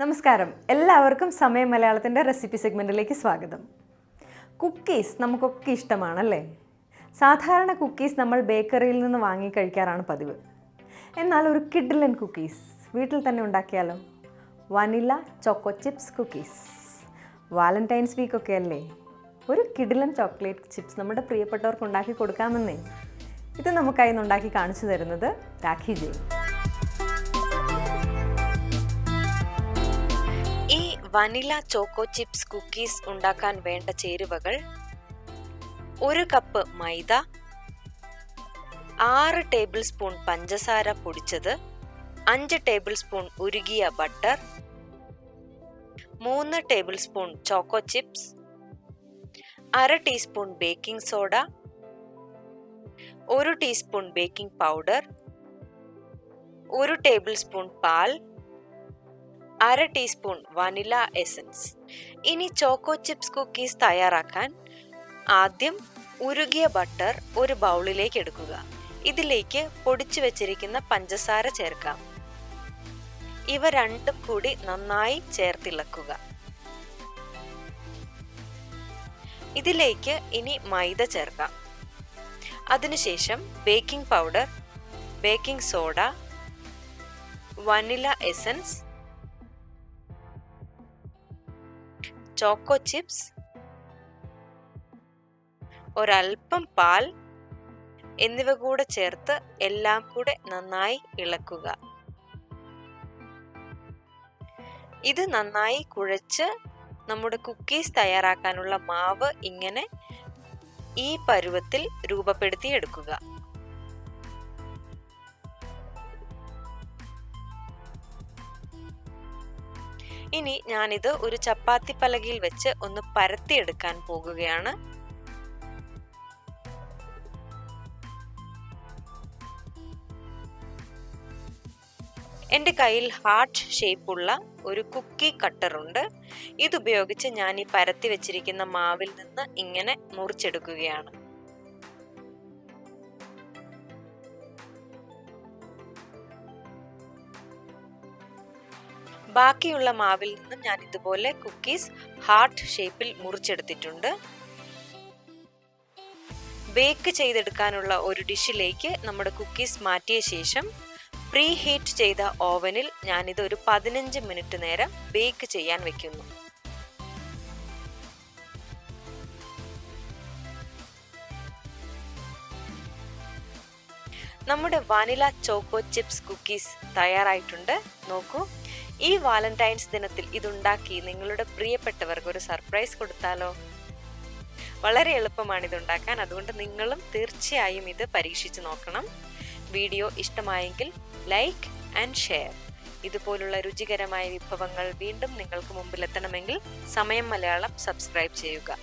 നമസ്കാരം, എല്ലാവർക്കും സമയം മലയാളത്തിൻ്റെ റെസിപ്പി സെഗ്മെൻറ്റിലേക്ക് സ്വാഗതം. കുക്കീസ് നമുക്കൊക്കെ ഇഷ്ടമാണല്ലേ? സാധാരണ കുക്കീസ് നമ്മൾ ബേക്കറിയിൽ നിന്ന് വാങ്ങി കഴിക്കാറാണ് പതിവ്. എന്നാൽ ഒരു കിഡിലൻ കുക്കീസ് വീട്ടിൽ തന്നെ ഉണ്ടാക്കിയാലോ? Vanilla choco chips cookies. വാലന്റൈൻസ് വീക്കൊക്കെ അല്ലേ? ഒരു കിഡിലൻ ചോക്ലേറ്റ് ചിപ്സ് നമ്മുടെ പ്രിയപ്പെട്ടവർക്ക് ഉണ്ടാക്കി കൊടുക്കാമെന്നേ. ഇത് നമുക്കായി ഉണ്ടാക്കി കാണിച്ചു തരുന്നത് രാഖി ജെ. ഈ വനില ചോക്കോ ചിപ്സ് കുക്കീസ് ഉണ്ടാക്കാൻ വേണ്ട ചേരുവകൾ: 1 കപ്പ് മൈദ, 6 ടേബിൾ സ്പൂൺ പഞ്ചസാര പൊടിച്ചത്, 5 ടേബിൾ സ്പൂൺ ഉരുകിയ butter, 3 table spoon choco chips, 1/2 teaspoon baking soda, 1 teaspoon baking powder, 1 table spoon പാൽ, 1/2 ടീസ്പൂൺ വനില എസൻസ്. ഇനി ചോക്കോ ചിപ്സ് കുക്കീസ് തയ്യാറാക്കാൻ ആദ്യം ഉരുകിയ ബട്ടർ ഒരു ബൗളിലേക്ക് എടുക്കുക. ഇതിലേക്ക് പൊടിച്ചു വെച്ചിരിക്കുന്ന പഞ്ചസാര ചേർക്കാം. ഇവ രണ്ടും കൂടി നന്നായി ചേർത്തിളക്കുക. ഇതിലേക്ക് ഇനി മൈദ ചേർക്കാം. അതിനുശേഷം baking powder, baking soda, vanilla essence, choco chips, ഒരൽപ്പം പാൽ എന്നിവ കൂടെ ചേർത്ത് എല്ലാം കൂടെ നന്നായി ഇളക്കുക. ഇത് നന്നായി കുഴച്ച് നമ്മുടെ കുക്കീസ് തയ്യാറാക്കാനുള്ള മാവ് ഇങ്ങനെ ഈ പരുവത്തിൽ രൂപപ്പെടുത്തി എടുക്കുക. ഇനി ഞാനിത് ഒരു ചപ്പാത്തി പലകയിൽ വെച്ച് ഒന്ന് പരത്തിയെടുക്കാൻ പോകുകയാണ്. എൻ്റെ കയ്യിൽ ഹാർട്ട് ഷേപ്പുള്ള ഒരു കുക്കി കട്ടർ ഉണ്ട്. ഇതുപയോഗിച്ച് ഞാൻ ഈ പരത്തി വെച്ചിരിക്കുന്ന മാവിൽ നിന്ന് ഇങ്ങനെ മുറിച്ചെടുക്കുകയാണ്. ബാക്കിയുള്ള മാവിൽ നിന്നും ഞാൻ ഇതുപോലെ കുക്കീസ് ഹാർട്ട് ഷേപ്പിൽ മുറിച്ചെടുത്തിട്ടുണ്ട്. ബേക്ക് ചെയ്തെടുക്കാനുള്ള ഒരു ഡിഷിലേക്ക് നമ്മുടെ കുക്കീസ് മാറ്റിയ ശേഷം പ്രീ ഹീറ്റ് ചെയ്ത ഓവനിൽ ഞാനിത് ഒരു 15 മിനിറ്റ് നേരം ബേക്ക് ചെയ്യാൻ വെക്കുന്നു. നമ്മുടെ വനില ചോക്കോ ചിപ്സ് കുക്കീസ് തയ്യാറായിട്ടുണ്ട്. നോക്കൂ, ഈ വാലന്റൈൻസ് ദിനത്തിൽ ഇതുണ്ടാക്കി നിങ്ങളുടെ പ്രിയപ്പെട്ടവർക്ക് ഒരു സർപ്രൈസ് കൊടുത്താലോ? വളരെ എളുപ്പമാണ് ഇതുണ്ടാക്കാൻ. അതുകൊണ്ട് നിങ്ങളും തീർച്ചയായും ഇത് പരീക്ഷിച്ച് നോക്കണം. വീഡിയോ ഇഷ്ടമായെങ്കിൽ ലൈക്ക് ആൻഡ് ഷെയർ. ഇതുപോലുള്ള രുചികരമായ വിഭവങ്ങൾ വീണ്ടും നിങ്ങൾക്ക് മുമ്പിൽ എത്തണമെങ്കിൽ സമയം മലയാളം സബ്സ്ക്രൈബ് ചെയ്യുക.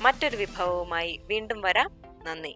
മറ്റൊരു വിഭവവുമായി വീണ്ടും വരാം. നന്ദി.